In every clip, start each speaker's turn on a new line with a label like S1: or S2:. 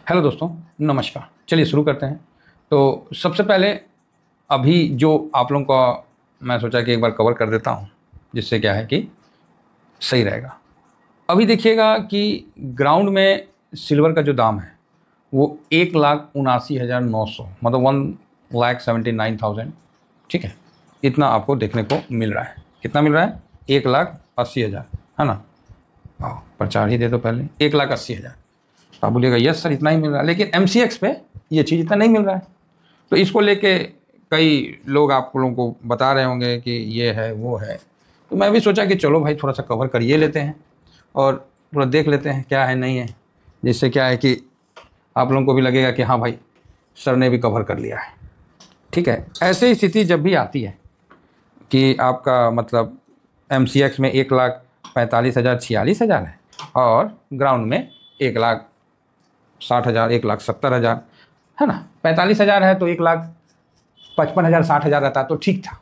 S1: Hello दोस्तों, नमस्कार। चलिए शुरू करते हैं। तो सबसे पहले अभी जो आप लोगों का मैं सोचा कि एक बार कवर कर देता हूँ, जिससे क्या है कि सही रहेगा। अभी देखिएगा कि ग्राउंड में सिल्वर का जो दाम है वो 1,79,900 मतलब 1,79,000, ठीक है। इतना आपको देखने को मिल रहा है। कितना मिल रहा है? 1,80,000, है ना। हाँ, प्रचार ही दे दो पहले। 1,80,000। आप बोलिएगा यस सर इतना ही मिल रहा है, लेकिन MCX पे ये चीज़ इतना नहीं मिल रहा है। तो इसको लेके कई लोग आप लोगों को बता रहे होंगे कि ये है वो है। तो मैं भी सोचा कि चलो भाई थोड़ा सा कवर करिए लेते हैं और थोड़ा देख लेते हैं क्या है नहीं है, जिससे क्या है कि आप लोगों को भी लगेगा कि हाँ भाई सर ने भी कवर कर लिया है, ठीक है। ऐसे स्थिति जब भी आती है कि आपका मतलब MCX में 1,45,000 46,000 है और ग्राउंड में 1,60,000 1,70,000, है ना। 45,000 है तो 1,55,000 60,000 रहता तो ठीक था,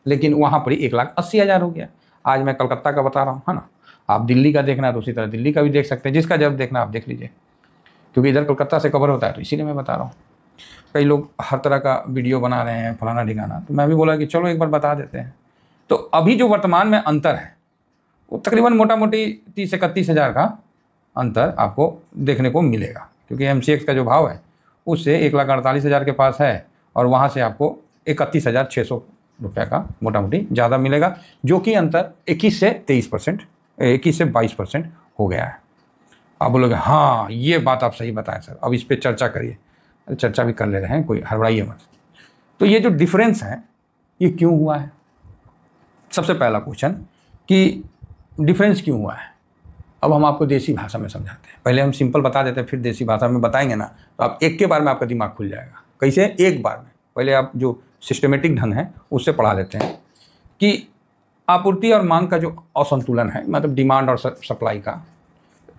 S1: लेकिन वहाँ पर ही 1,80,000 हो गया। आज मैं कलकत्ता का बता रहा हूँ, है ना। आप दिल्ली का देखना है तो उसी तरह दिल्ली का भी देख सकते हैं, जिसका जब देखना आप देख लीजिए, क्योंकि इधर कलकत्ता से कवर होता है तो इसीलिए मैं बता रहा हूँ। कई लोग हर तरह का वीडियो बना रहे हैं फलाना ढिकाना, तो मैं भी बोला कि चलो एक बार बता देते हैं। तो अभी जो वर्तमान में अंतर है वो तकरीबन मोटा मोटी 30 से 31,000 का अंतर आपको देखने को मिलेगा, क्योंकि MCX का जो भाव है उससे 1,48,000 के पास है और वहाँ से आपको 31,600 रुपये का मोटा मोटी ज़्यादा मिलेगा, जो कि अंतर 21 से 23%, 21 से 22% हो गया है। आप बोलोगे हाँ ये बात आप सही बताएं सर, अब इस पर चर्चा करिए। अरे चर्चा भी कर ले रहे हैं, कोई हड़बड़ाइए मत। तो ये जो डिफरेंस है ये क्यों हुआ है? सबसे पहला क्वेश्चन कि डिफरेंस क्यों हुआ है। अब हम आपको देसी भाषा में समझाते हैं। पहले हम सिंपल बता देते हैं, फिर देसी भाषा में बताएंगे ना तो आप एक के बार में आपका दिमाग खुल जाएगा। कैसे? एक बार में। पहले आप जो सिस्टमेटिक ढंग है उससे पढ़ा देते हैं कि आपूर्ति और मांग का जो असंतुलन है, मतलब डिमांड और सप्लाई का,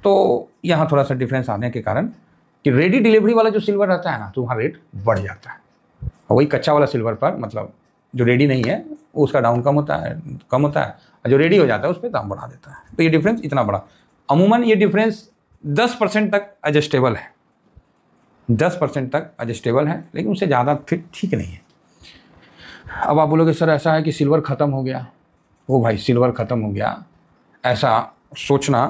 S1: तो यहाँ थोड़ा सा डिफरेंस आने के कारण कि रेडी डिलीवरी वाला जो सिल्वर रहता है ना तो वहाँ रेट बढ़ जाता है, और वही कच्चा वाला सिल्वर पर मतलब जो रेडी नहीं है उसका डाउन कम होता है, और जो रेडी हो जाता है उस पर दाम बढ़ा देता है। तो ये डिफरेंस इतना बड़ा। अमूमन ये डिफरेंस 10% तक एडजस्टेबल है, 10% तक एडजस्टेबल है, लेकिन उससे ज़्यादा फिर ठीक नहीं है। अब आप बोलोगे सर ऐसा है कि सिल्वर ख़त्म हो गया। ओ भाई सिल्वर ख़त्म हो गया ऐसा सोचना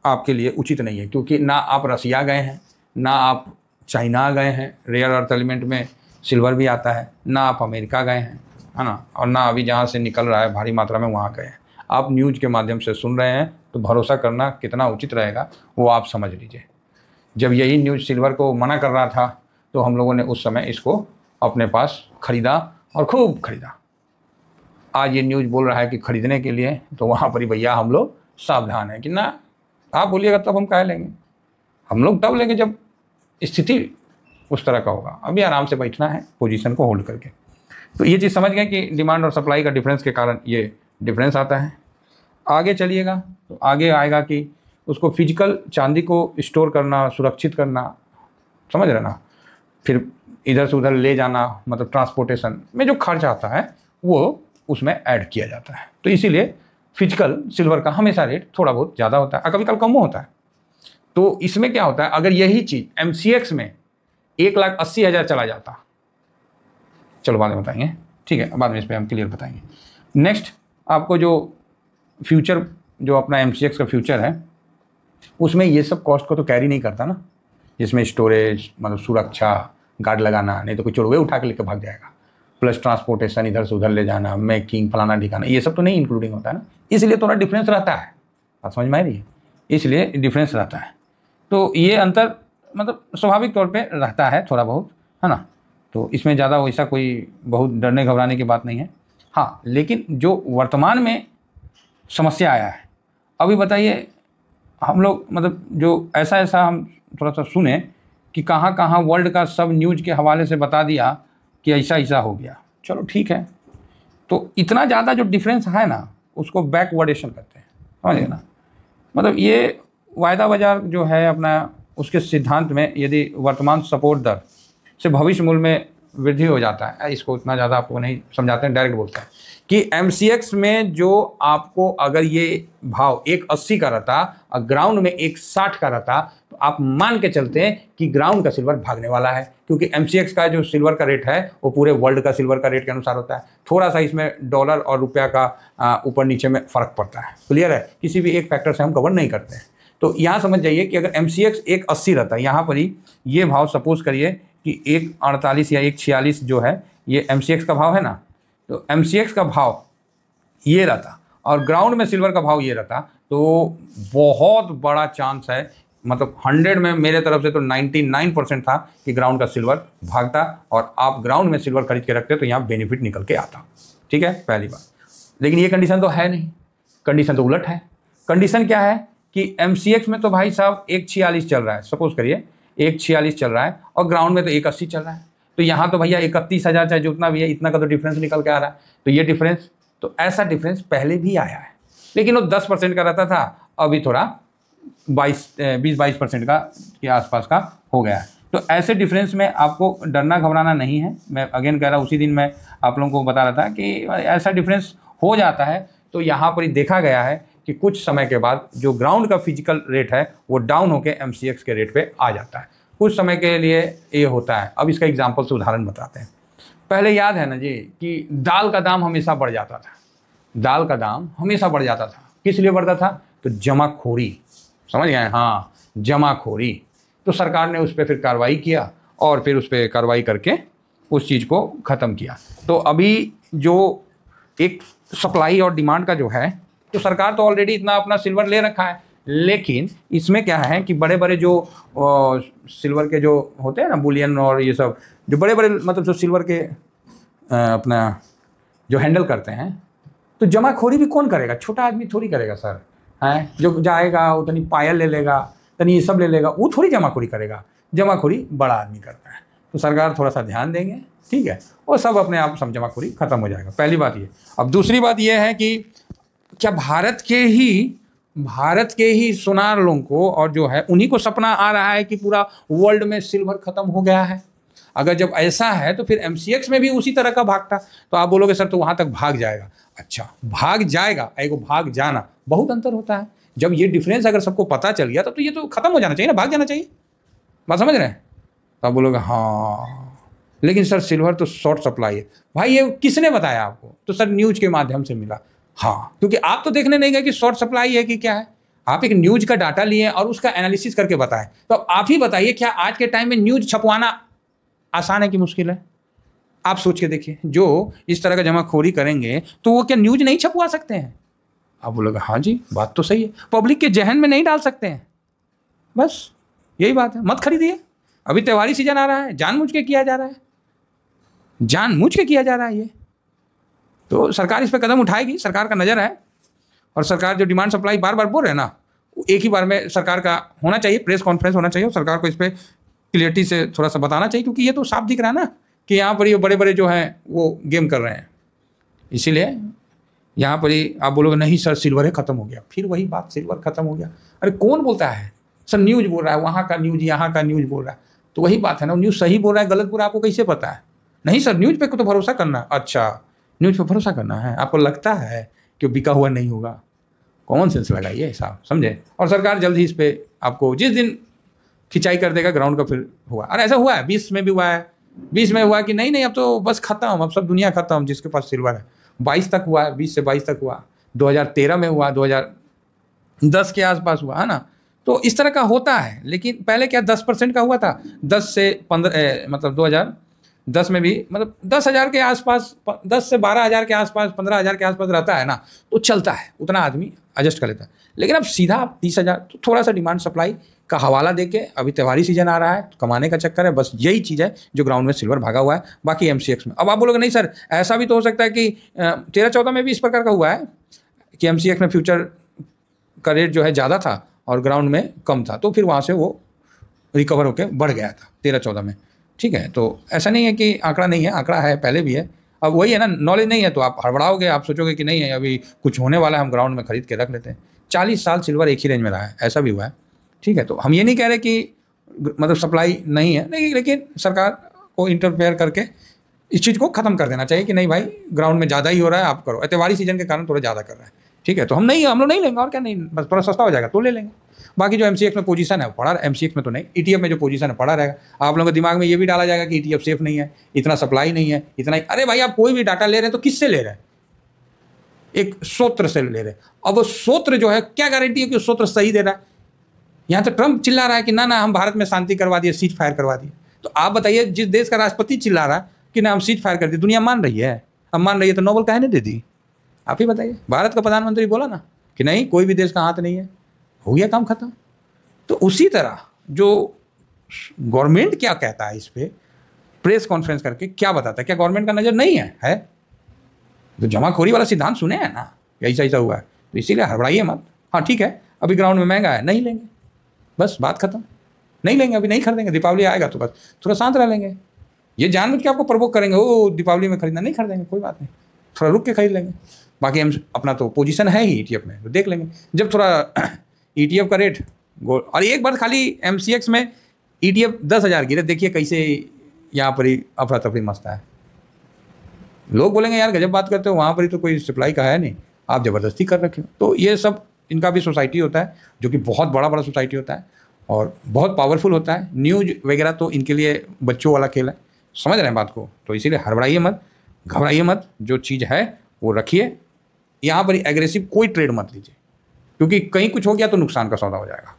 S1: आपके लिए उचित नहीं है, क्योंकि ना आप रसिया गए हैं, ना आप चाइना गए हैं, रेयर अर्थ एलिमेंट में सिल्वर भी आता है, ना आप अमेरिका गए हैं, है ना, और ना अभी जहाँ से निकल रहा है भारी मात्रा में वहाँ गए हैं। आप न्यूज़ के माध्यम से सुन रहे हैं, तो भरोसा करना कितना उचित रहेगा वो आप समझ लीजिए। जब यही न्यूज़ सिल्वर को मना कर रहा था तो हम लोगों ने उस समय इसको अपने पास ख़रीदा और खूब ख़रीदा। आज ये न्यूज़ बोल रहा है कि ख़रीदने के लिए, तो वहाँ पर ही भैया हम लोग सावधान हैं कि ना आप बोलिएगा तब हम कह लेंगे। हम लोग तब लेंगे जब स्थिति उस तरह का होगा। अभी आराम से बैठना है पोजीशन को होल्ड करके। तो ये चीज़ समझ गए कि डिमांड और सप्लाई का डिफरेंस के कारण ये डिफरेंस आता है। आगे चलिएगा तो आगे आएगा कि उसको फिजिकल चांदी को स्टोर करना, सुरक्षित करना, समझ रहे ना, फिर इधर से उधर ले जाना, मतलब ट्रांसपोर्टेशन में जो खर्च आता है वो उसमें ऐड किया जाता है। तो इसीलिए फिजिकल सिल्वर का हमेशा रेट थोड़ा बहुत ज़्यादा होता है और कभी कभी कम होता है। तो इसमें क्या होता है, अगर यही चीज़ MCX में 1,80,000 चला जाता, चलो बाद में बताएंगे, ठीक है, बाद में इस पर हम क्लियर बताएंगे। नेक्स्ट आपको जो फ्यूचर जो अपना MCX का फ्यूचर है उसमें ये सब कॉस्ट को तो कैरी नहीं करता ना, जिसमें स्टोरेज मतलब सुरक्षा गार्ड लगाना, नहीं तो कोई चोरवे उठा के लेकर भाग जाएगा, प्लस ट्रांसपोर्टेशन इधर से उधर ले जाना, मेकिंग फलाना ढिकाना, ये सब तो नहीं इंक्लूडिंग होता है ना। इसलिए थोड़ा डिफरेंस रहता है, बात समझ में आ रही है, इसलिए डिफरेंस रहता है। तो ये अंतर मतलब स्वाभाविक तौर पे रहता है थोड़ा बहुत, है ना। तो इसमें ज़्यादा वैसा कोई बहुत डरने घबराने की बात नहीं है। हाँ, लेकिन जो वर्तमान में समस्या आया है, अभी बताइए हम लोग मतलब जो ऐसा हम थोड़ा सा सुने कि कहाँ कहाँ वर्ल्ड का सब न्यूज़ के हवाले से बता दिया कि ऐसा हो गया। चलो ठीक है, तो इतना ज़्यादा जो डिफरेंस है ना उसको बैकवर्डेशन कहते हैं, समझिए ना। मतलब ये वायदा बाजार जो है अपना, उसके सिद्धांत में यदि वर्तमान सपोर्ट दर से भविष्य मूल्य में वृद्धि हो जाता है, इसको इतना ज़्यादा आपको नहीं समझाते हैं, डायरेक्ट बोलते हैं कि MCX में जो आपको अगर ये भाव 1,80 का रहता और ग्राउंड में 1,60 का रहता, तो आप मान के चलते हैं कि ग्राउंड का सिल्वर भागने वाला है, क्योंकि MCX का जो सिल्वर का रेट है वो पूरे वर्ल्ड का सिल्वर का रेट के अनुसार होता है। थोड़ा सा इसमें डॉलर और रुपया का ऊपर नीचे में फ़र्क पड़ता है। क्लियर है? किसी भी एक फैक्टर से हम कवर नहीं करते हैं। तो यहाँ समझ जाइए कि अगर MCX 180 रहता है, यहाँ पर ही ये भाव सपोज करिए कि 148 या 146 जो है ये MCX का भाव है ना, तो MCX का भाव ये रहता और ग्राउंड में सिल्वर का भाव ये रहता, तो बहुत बड़ा चांस है, मतलब 100 में मेरे तरफ से तो 99% था कि ग्राउंड का सिल्वर भागता और आप ग्राउंड में सिल्वर खरीद के रखते तो यहाँ बेनिफिट निकल के आता। ठीक है, पहली बात। लेकिन ये कंडीशन तो है नहीं, कंडीशन तो उलट है। कंडीशन क्या है कि MCX में तो भाई साहब 146 चल रहा है, सपोज करिए 146 चल रहा है और ग्राउंड में तो 180 चल रहा है, तो यहाँ तो भैया 31,000 चाहे जितना भी है इतना का तो डिफरेंस निकल के आ रहा है। तो ये डिफरेंस, तो ऐसा डिफरेंस पहले भी आया है, लेकिन वो 10% का रहता था, अभी थोड़ा 20-22% का के आसपास का हो गया है। तो ऐसे डिफरेंस में आपको डरना घबराना नहीं है। मैं अगेन कह रहा हूँ, उसी दिन मैं आप लोगों को बता रहा था कि ऐसा डिफरेंस हो जाता है। तो यहाँ पर ही देखा गया है कि कुछ समय के बाद जो ग्राउंड का फिजिकल रेट है वो डाउन होकर MCX के रेट पे आ जाता है, कुछ समय के लिए ये होता है। अब इसका एग्जाम्पल से उदाहरण बताते हैं। पहले याद है ना जी कि दाल का दाम हमेशा बढ़ जाता था, दाल का दाम हमेशा बढ़ जाता था। किस लिए बढ़ता था? तो जमाखोरी, समझ गए? हाँ, जमाखोरी। तो सरकार ने उस पर फिर कार्रवाई किया और फिर उस पर कार्रवाई करके उस चीज़ को ख़त्म किया। तो अभी जो एक सप्लाई और डिमांड का जो है, तो सरकार तो ऑलरेडी इतना अपना सिल्वर ले रखा है, लेकिन इसमें क्या है कि बड़े बड़े जो सिल्वर के जो होते हैं ना बुलियन और ये सब, जो बड़े बड़े मतलब जो सिल्वर के अपना जो हैंडल करते हैं, तो जमाखोरी भी कौन करेगा? छोटा आदमी थोड़ी करेगा सर, है जो जाएगा उतनी पायल ले लेगा, तनी ये सब ले लेगा, वो थोड़ी जमाखोरी करेगा। जमाखोरी बड़ा आदमी करता है। तो सरकार थोड़ा सा ध्यान देंगे, ठीक है, और सब अपने आप सब जमाखोरी खत्म हो जाएगा। पहली बात ये। अब दूसरी बात ये है कि क्या भारत के ही सुनार लोगों को और जो है उन्हीं को सपना आ रहा है कि पूरा वर्ल्ड में सिल्वर खत्म हो गया है? अगर जब ऐसा है तो फिर MCX में भी उसी तरह का भागता। तो आप बोलोगे सर तो वहाँ तक भाग जाएगा। अच्छा, भाग जाएगा, एगो भाग जाना, बहुत अंतर होता है। जब ये डिफरेंस अगर सबको पता चल गया तो ये तो खत्म हो जाना चाहिए ना, भाग जाना चाहिए। बात समझ रहे हैं? तो आप बोलोगे हाँ, लेकिन सर सिल्वर तो शॉर्ट सप्लाई है। भाई ये किसने बताया आपको? तो सर न्यूज के माध्यम से मिला। हाँ, क्योंकि आप तो देखने नहीं गए कि शॉर्ट सप्लाई है कि क्या है। आप एक न्यूज का डाटा लिए और उसका एनालिसिस करके बताएं। तो आप ही बताइए, क्या आज के टाइम में न्यूज छपवाना आसान है कि मुश्किल है? आप सोच के देखिए, जो इस तरह का जमाखोरी करेंगे तो वो क्या न्यूज नहीं छपवा सकते हैं? आप बोलोगे हाँ जी, बात तो सही है, पब्लिक के जहन में नहीं डाल सकते हैं। बस यही बात है, मत खरीदिए। अभी त्योहारी सीजन आ रहा है, जानबूझ के किया जा रहा है, जानबूझ के किया जा रहा है ये। तो सरकार इस पर कदम उठाएगी, सरकार का नज़र है। और सरकार जो डिमांड सप्लाई बार बार बोल रहे हैं ना, एक ही बार में सरकार का होना चाहिए, प्रेस कॉन्फ्रेंस होना चाहिए और सरकार को इस पर क्लियरिटी से थोड़ा सा बताना चाहिए, क्योंकि ये तो साफ दिख रहा है ना कि यहाँ पर ये बड़े बड़े जो हैं वो गेम कर रहे हैं। इसीलिए यहाँ पर ही आप बोलोगे नहीं सर सिल्वर है ख़त्म हो गया, फिर वही बात, सिल्वर ख़त्म हो गया। अरे कौन बोलता है सर? न्यूज़ बोल रहा है, वहाँ का न्यूज़, यहाँ का न्यूज़ बोल रहा है। तो वही बात है ना, न्यूज़ सही बोल रहा है गलत बोल रहा है आपको कैसे पता है? नहीं सर न्यूज़ पे तो भरोसा करना। अच्छा, न्यूज़ पे भरोसा करना है, आपको लगता है कि बिका हुआ नहीं होगा? कॉमन सेंस लगाइए साहब, समझे? और सरकार जल्द ही इस पर आपको जिस दिन खिंचाई कर देगा ग्राउंड का, फिर हुआ। और ऐसा हुआ है 20 में भी हुआ है, 20 में हुआ कि नहीं अब तो बस खत्म, अब सब दुनिया खत्म जिसके पास सिल्वर है। 22 तक हुआ है, 20 से 22 तक हुआ, 2013 में हुआ, 2010 के आसपास हुआ है ना। तो इस तरह का होता है। लेकिन पहले क्या 10% का हुआ था, 10 से 15 मतलब 2010 में भी मतलब 10,000 के आसपास, 10 से 12,000 के आसपास, 15,000 के आसपास रहता है ना, तो चलता है, उतना आदमी एडजस्ट कर लेता है। लेकिन अब सीधा 30,000, तो थोड़ा सा डिमांड सप्लाई का हवाला देके, अभी त्योहारी सीजन आ रहा है तो कमाने का चक्कर है, बस यही चीज़ है जो ग्राउंड में सिल्वर भागा हुआ है, बाकी MCX में। अब आप बोलोगे नहीं सर ऐसा भी तो हो सकता है कि 13-14 में भी इस प्रकार का हुआ है कि MCX में फ्यूचर का रेट जो है ज़्यादा था और ग्राउंड में कम था, तो फिर वहाँ से वो रिकवर होकर बढ़ गया था 13-14 में। ठीक है, तो ऐसा नहीं है कि आंकड़ा नहीं है, आंकड़ा है, पहले भी है। अब वही है ना, नॉलेज नहीं है तो आप हड़बड़ाओगे, आप सोचोगे कि नहीं है अभी कुछ होने वाला है, हम ग्राउंड में खरीद के रख लेते हैं। 40 साल सिल्वर एक ही रेंज में रहा है, ऐसा भी हुआ है। ठीक है, तो हम ये नहीं कह रहे कि मतलब सप्लाई नहीं है, नहीं, लेकिन सरकार को इंटरफेयर करके इस चीज़ को ख़त्म कर देना चाहिए कि नहीं भाई ग्राउंड में ज़्यादा ही हो रहा है, आप करो। त्योहारी सीजन के कारण थोड़ा ज़्यादा कर रहा है, ठीक है, तो हम लोग नहीं लेंगे, और क्या नहीं, बस थोड़ा सस्ता हो जाएगा तो ले लेंगे। बाकी जो एमसीएक्स में पोजीशन है वो पड़ा, एमसीएक्स में तो नहीं, ईटीएफ में जो पोजीशन है पड़ा रहेगा। आप लोगों के दिमाग में ये भी डाला जाएगा कि ईटीएफ सेफ नहीं है, इतना सप्लाई नहीं है, इतना ही। अरे भाई, आप कोई भी डाटा ले रहे हैं तो किससे ले रहे हैं? एक स्रोत से ले रहे हैं। अब वो स्रोत जो है, क्या गारंटी है कि स्रोत सही दे रहा है? यहाँ तो ट्रंप चिल्ला रहा है कि ना ना हम भारत में शांति करवा दिए, सीज फायर करवा दिए। तो आप बताइए, जिस देश का राष्ट्रपति चिल्ला रहा है कि ना हम सीज फायर कर दिए, दुनिया मान रही है? अब मान रही है तो नोबेल काहे नहीं दे दी? आप ही बताइए। भारत का प्रधानमंत्री बोला ना कि नहीं, कोई भी देश का हाथ नहीं है, हो गया काम खत्म। तो उसी तरह जो गवर्नमेंट क्या कहता है इस पर प्रेस कॉन्फ्रेंस करके क्या बताता है, क्या गवर्नमेंट का नज़र नहीं है? तो जमाखोरी वाला सिद्धांत सुने हैं ना, ऐसा ऐसा हुआ है, तो इसीलिए हड़बड़ाइए मत। हाँ ठीक है, अभी ग्राउंड में महंगा है, नहीं लेंगे, बस बात खत्म। नहीं लेंगे, अभी नहीं खरीदेंगे, दीपावली आएगा तो बस थोड़ा शांत रह लेंगे। ये जानबूझ के आपको प्रवोक करेंगे, ओ दीपावली में खरीदना, नहीं खरीदेंगे, कोई बात नहीं, थोड़ा रुक के खरीद लेंगे। बाकी हम अपना तो पोजीशन है ही ईटीएफ में, तो देख लेंगे जब थोड़ा ईटीएफ का रेट गोल। और एक बार खाली एमसीएक्स में ईटीएफ 10,000 गिरे, देखिए कैसे यहाँ पर ही अफरा तफरी मचता है। लोग बोलेंगे यार गजब बात करते हो, वहाँ पर ही तो कोई सप्लाई का है नहीं, आप ज़बरदस्ती कर रखे हो। तो ये सब इनका भी सोसाइटी होता है, जो कि बहुत बड़ा सोसाइटी होता है और बहुत पावरफुल होता है। न्यूज वगैरह तो इनके लिए बच्चों वाला खेल है, समझ रहे हैं बात को? तो इसीलिए हड़बड़ाइए मत, घबराइए मत, जो चीज़ है वो रखिए। यहाँ पर एग्रेसिव कोई ट्रेड मत लीजिए, क्योंकि कहीं कुछ हो गया तो नुकसान का सौदा हो जाएगा।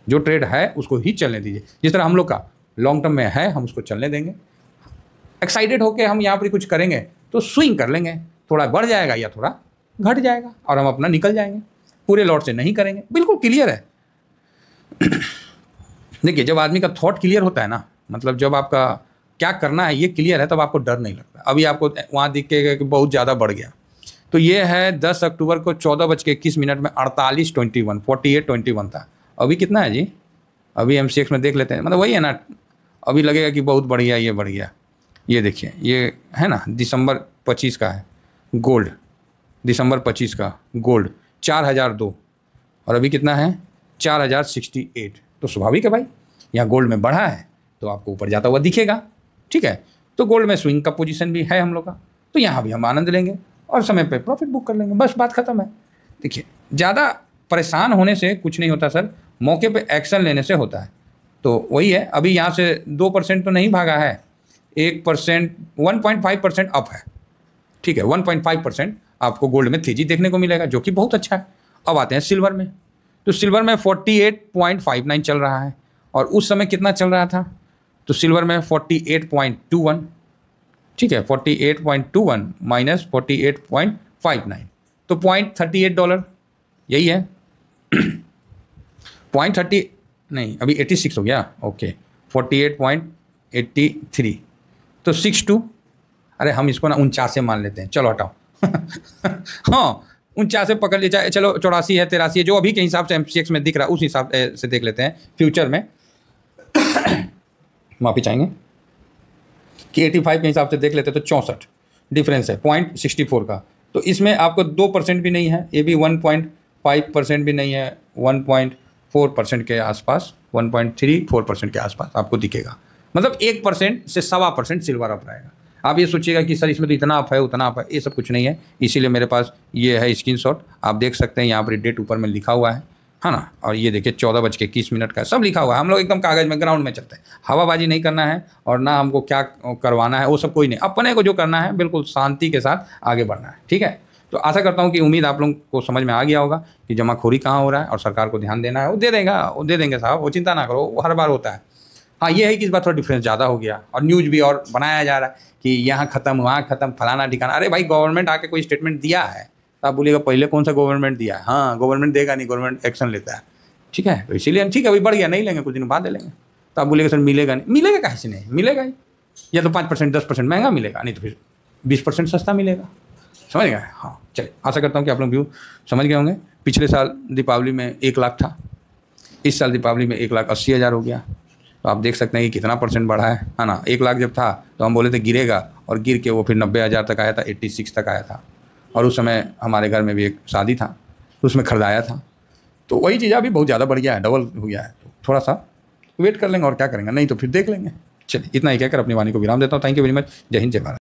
S1: जो ट्रेड है उसको ही चलने दीजिए। जिस तरह हम लोग का लॉन्ग टर्म में है, हम उसको चलने देंगे। एक्साइटेड होकर हम यहाँ पर कुछ करेंगे तो स्विंग कर लेंगे, थोड़ा बढ़ जाएगा या थोड़ा घट जाएगा और हम अपना निकल जाएंगे। पूरे लॉट से नहीं करेंगे, बिल्कुल क्लियर है। देखिए, जब आदमी का थॉट क्लियर होता है ना, मतलब जब आपका क्या करना है ये क्लियर है, तब आपको डर नहीं लगता। अभी आपको वहाँ दिखेगा कि बहुत ज़्यादा बढ़ गया, तो ये है 10 अक्टूबर को 14:21 में 48.21 था। अभी कितना है जी? अभी एमसीएक्स में देख लेते हैं, मतलब वही है ना। अभी लगेगा कि बहुत बढ़िया, ये बढ़ गया। ये देखिए, ये है ना दिसंबर 25 का है गोल्ड, दिसंबर 25 का गोल्ड 4002 और अभी कितना है 4068। तो स्वाभाविक है भाई, यहाँ गोल्ड में बढ़ा है तो आपको ऊपर जाता हुआ दिखेगा। ठीक है, तो गोल्ड में स्विंग का पोजीशन भी है हम लोग का, तो यहाँ भी हम आनंद लेंगे और समय पे प्रॉफिट बुक कर लेंगे, बस बात खत्म है। देखिए, ज़्यादा परेशान होने से कुछ नहीं होता सर, मौके पे एक्शन लेने से होता है। तो वही है, अभी यहाँ से 2% तो नहीं भागा है, 1%, 1.5% अप है। ठीक है, 1.5% आपको गोल्ड में तेजी देखने को मिलेगा, जो कि बहुत अच्छा है। अब आते हैं सिल्वर में, तो सिल्वर में 48.59 चल रहा है और उस समय कितना चल रहा था? तो सिल्वर में 48.21। ठीक है, 48.21 माइनस 48.59 तो $0.38 यही है। 0.30 नहीं, अभी 86 हो गया। ओके, 48.83 तो 62। अरे हम इसको ना 49 मान लेते हैं, चलो हटाओ। हाँ, 49 पकड़ लीजिए, चलो 84 है, 83 है, जो अभी के हिसाब से एमसीएक्स में दिख रहा है उस हिसाब से देख लेते हैं। फ्यूचर में माफ़ी चाहेंगे कि 85 के हिसाब से देख लेते तो 64 डिफरेंस है 0.64 का। तो इसमें आपको 2% भी नहीं है, ये भी 1.5% भी नहीं है, 1.4% के आसपास, 1.34% के आसपास आपको दिखेगा। मतलब 1% से 1.25% सिल्वर अप रहेगा। आप ये सोचिएगा कि सर इसमें तो इतना अप है उतना अप है, ये सब कुछ नहीं है। इसीलिए मेरे पास ये है स्क्रीनशॉट, आप देख सकते हैं, यहाँ पर डेट ऊपर में लिखा हुआ है ना। और ये देखिए 14:21 का सब लिखा हुआ है। हम लोग एकदम कागज़ में ग्राउंड में चलते हैं, हवाबाजी नहीं करना है और ना हमको क्या करवाना है वो सब कोई नहीं, अपने को जो करना है बिल्कुल शांति के साथ आगे बढ़ना है। ठीक है, तो आशा करता हूँ कि उम्मीद आप लोगों को समझ में आ गया होगा कि जमाखोरी कहाँ हो रहा है और सरकार को ध्यान देना है। वो दे देंगे साहब, वो चिंता ना करो, वो हर बार होता है। हाँ, ये है कि इस बार थोड़ा डिफरेंस ज़्यादा हो गया और न्यूज़ भी और बनाया जा रहा है कि यहाँ ख़त्म वहाँ ख़त्म फलाना ठिकाना। अरे भाई, गवर्नमेंट आके कोई स्टेटमेंट दिया है तो आप बोलिएगा पहले कौन सा गवर्नमेंट दिया है? हाँ, गवर्नमेंट देगा नहीं, गवर्नमेंट एक्शन लेता है। ठीक है, तो इसीलिए ठीक है, अभी बढ़ गया, नहीं लेंगे, कुछ दिन बाद ले लेंगे। तो आप बोलिएगा सर मिलेगा नहीं, मिलेगा कहाँ से नहीं मिलेगा ही, या तो 5% 10% महंगा मिलेगा, नहीं तो फिर 20% सस्ता मिलेगा। समझ गए? हाँ, चलिए, आशा करता हूँ कि आप लोग व्यू समझ गए होंगे। पिछले साल दीपावली में 1 लाख था, इस साल दीपावली में 1,80,000 हो गया। तो आप देख सकते हैं कि कितना % बढ़ा है ना। 1 लाख जब था तो हम बोले थे गिरेगा, और गिर के वो फिर 90,000 तक आया था, 86 तक आया था। और उस समय हमारे घर में भी एक शादी था तो उसमें खरीदाया था। तो वही चीज़ अभी बहुत ज़्यादा बढ़ गया है, डबल हो गया है। तो थोड़ा सा वेट कर लेंगे और क्या करेंगे, नहीं तो फिर देख लेंगे। चलिए, इतना ही कहकर अपनी वाणी को विराम देता हूँ। Thank you very much. जय हिंद, जय भारत।